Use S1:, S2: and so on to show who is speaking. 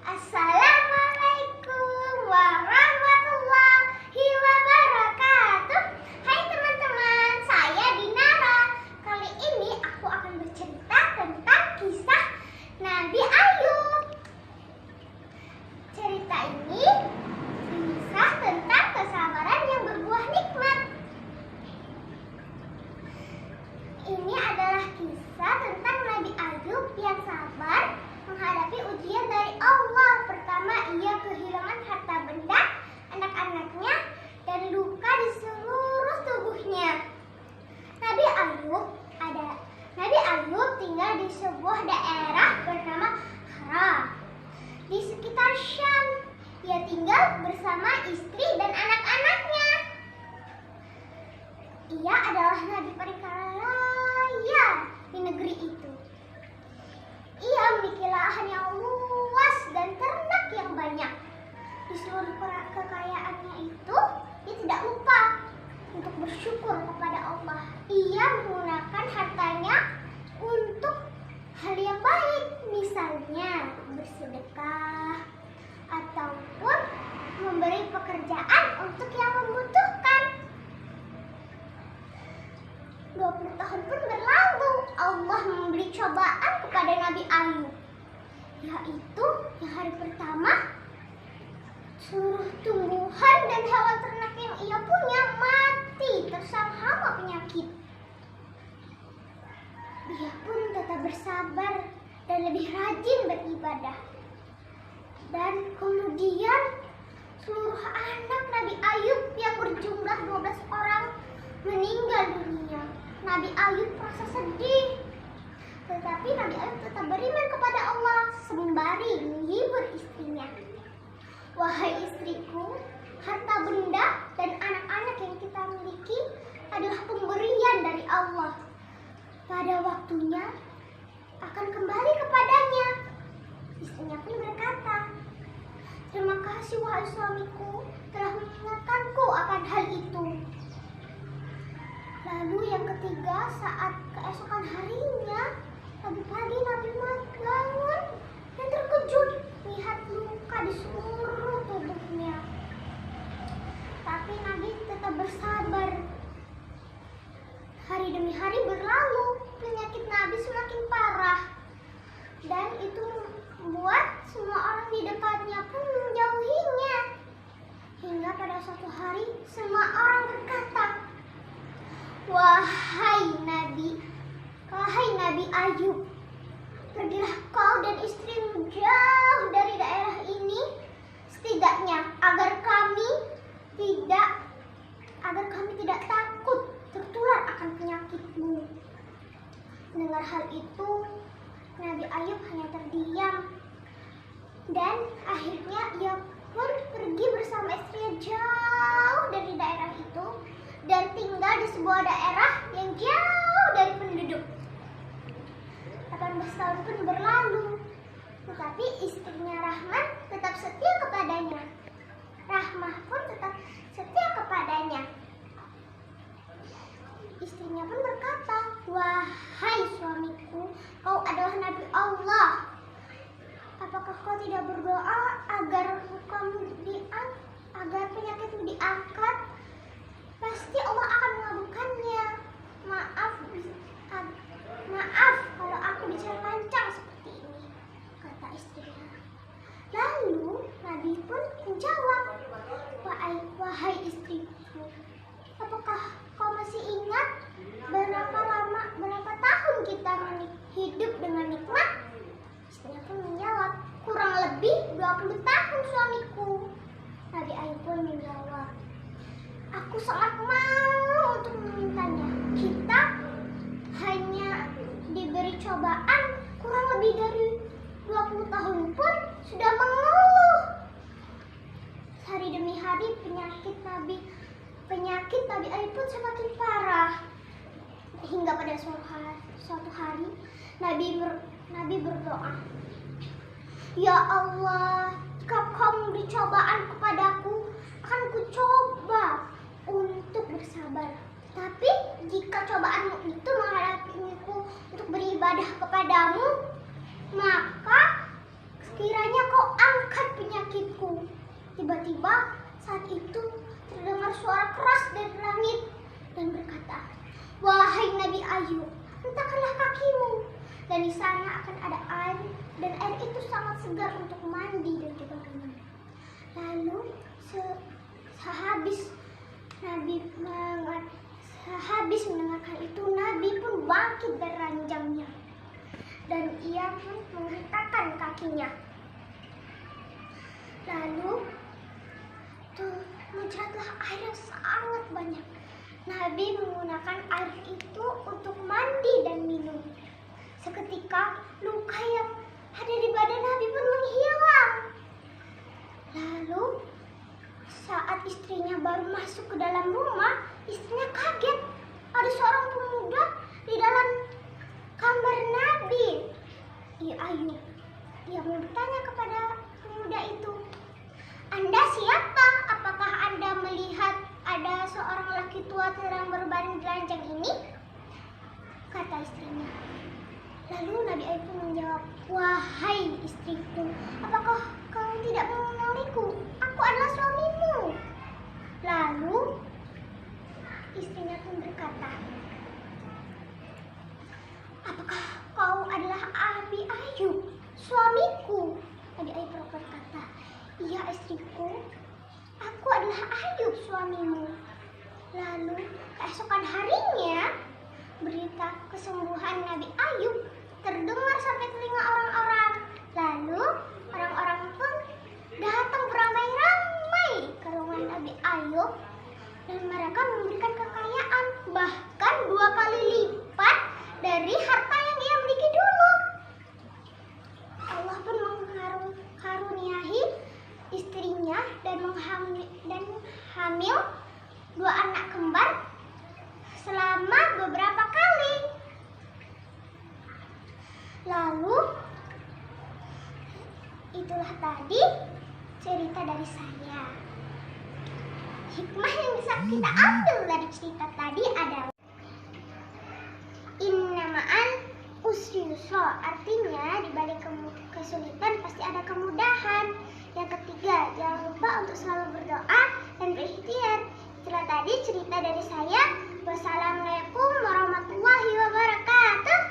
S1: Assalamualaikum warahmatullahi wabarakatuh. Hai teman-teman, saya Dinara. Kali ini aku akan bercerita tentang kisah Nabi Ayub. Cerita ini kisah tentang kesabaran yang berbuah nikmat. Ini adalah kisah tentang Nabi Ayub yang sabar menghadapi ujian dari Allah. Pertama, ia kehilangan harta benda, anak-anaknya, dan luka di seluruh tubuhnya. Nabi Ayub tinggal di sebuah daerah bernama Hara di sekitar Syam. Ia tinggal bersama istri dan anak-anaknya. Ia adalah nabi paling kaya di negeri itu. Ia memiliki lahan yang luas dan ternak yang banyak. Di seluruh kekayaannya itu, ia tidak lupa untuk bersyukur kepada Allah. Ia menggunakan hartanya untuk hal yang baik, misalnya bersedekah ataupun memberi pekerjaan untuk yang membutuhkan. 20 tahun pun berlalu, Allah memberi cobaan kepada Nabi Ayub, yaitu yang hari pertama seluruh tumbuhan dan hewan ternak yang ia punya mati terserang hama penyakit. Dia pun tetap bersabar dan lebih rajin beribadah. Dan kemudian seluruh anak Nabi Ayub yang berjumlah 12 orang meninggal dunia. Nabi Ayub merasa sedih, tetapi Nabi Ayub tetap beriman kepada Allah sembari menghibur istrinya. Wahai istriku, harta benda dan anak-anak yang kita miliki adalah pemberian dari Allah. Pada waktunya akan kembali kepadanya. Istrinya pun berkata, terima kasih wahai suamiku telah mengingatkanku akan hal itu. Lalu yang ketiga, saat keesokan harinya, pagi-pagi Nabi bangun dan terkejut melihat luka di seluruh tubuhnya. Tapi Nabi tetap bersabar. Hari demi hari berlalu, penyakit Nabi semakin parah. Dan itu membuat semua orang di dekatnya pun menjauhinya. Hingga pada suatu hari, semua orang berkata, Wahai Nabi Ayub, pergilah kau dan istrimu jauh dari daerah ini, setidaknya agar kami tidak takut tertular akan penyakitmu. Mendengar hal itu, Nabi Ayub hanya terdiam, dan akhirnya ia pun pergi bersama istrinya jauh dari daerah itu dan tinggal di sebuah daerah yang jauh dari penduduk. 18 tahun pun berlalu, tetapi istrinya Rahman tetap setia kepadanya. Rahmah pun tetap setia kepadanya. Istrinya pun berkata, wahai suamiku, kau adalah Nabi Allah. Apakah kau tidak berdoa agar penyakitmu diangkat? Pasti Allah akan mengabulkannya. Maaf kalau aku bicara panjang seperti ini, kata istrinya. Lalu Nabi pun menjawab, wahai istriku, apakah kau masih ingat berapa tahun kita hidup dengan nikmat? Istrinya pun menjawab, kurang lebih 20 tahun suamiku. Nabi Ayub pun menjawab, aku sangat mau untuk memintanya. Kita hanya diberi cobaan kurang lebih dari 20 tahun pun sudah mengeluh. Hari demi hari penyakit Nabi Ayub pun semakin parah. Hingga pada suatu hari Nabi berdoa, Ya Allah, jika kau memberi cobaan kepadaku, akan kucoba untuk bersabar. Tapi jika cobaanmu itu menghadapiku untuk beribadah kepadamu, maka sekiranya kau angkat dan di sana akan ada air, dan air itu sangat segar untuk mandi dan juga minum. Lalu sehabis mendengarkan itu, Nabi pun bangkit dari ranjangnya dan ia pun menghentakkan kakinya. Lalu muncratlah air yang sangat banyak. Nabi menggunakan air itu untuk mandi dan minum. Seketika luka yang ada di badan Nabi pun menghilang. Lalu saat istrinya baru masuk ke dalam rumah, istrinya kaget. Ada seorang pemuda di dalam kamar Nabi. Ia Ayub. Ia bertanya kepada pemuda itu, "Anda siapa? Apakah Anda melihat ada seorang laki tua sedang berbaring di ranjang ini?" Kata istrinya. Lalu Nabi Ayub pun menjawab, "Wahai istriku, apakah kau tidak mengenaliku? Aku adalah suamimu." Lalu istrinya pun berkata, "Apakah kau adalah Abi Ayub, suamiku?" Nabi Ayub berkata, "Iya istriku, aku adalah Ayub suamimu." Lalu keesokan harinya berita kesembuhan Nabi Ayub terdengar sampai telinga orang-orang. Lalu orang-orang pun datang beramai-ramai ke rumah Nabi Ayub dan mereka memberikan kekayaan, bahkan 2 kali lipat dari harta yang ia miliki dulu. Allah pun mengkaruniai istrinya dan hamil 2 anak kembar selama beberapa kali. Lalu itulah tadi cerita dari saya. Hikmah yang bisa kita ambil dari cerita tadi adalah innamaan usri yusra, artinya di balik kesulitan pasti ada kemudahan. Yang ketiga, jangan lupa untuk selalu berdoa dan berikhtiar. Itulah tadi cerita dari saya. Wassalamualaikum warahmatullahi wabarakatuh.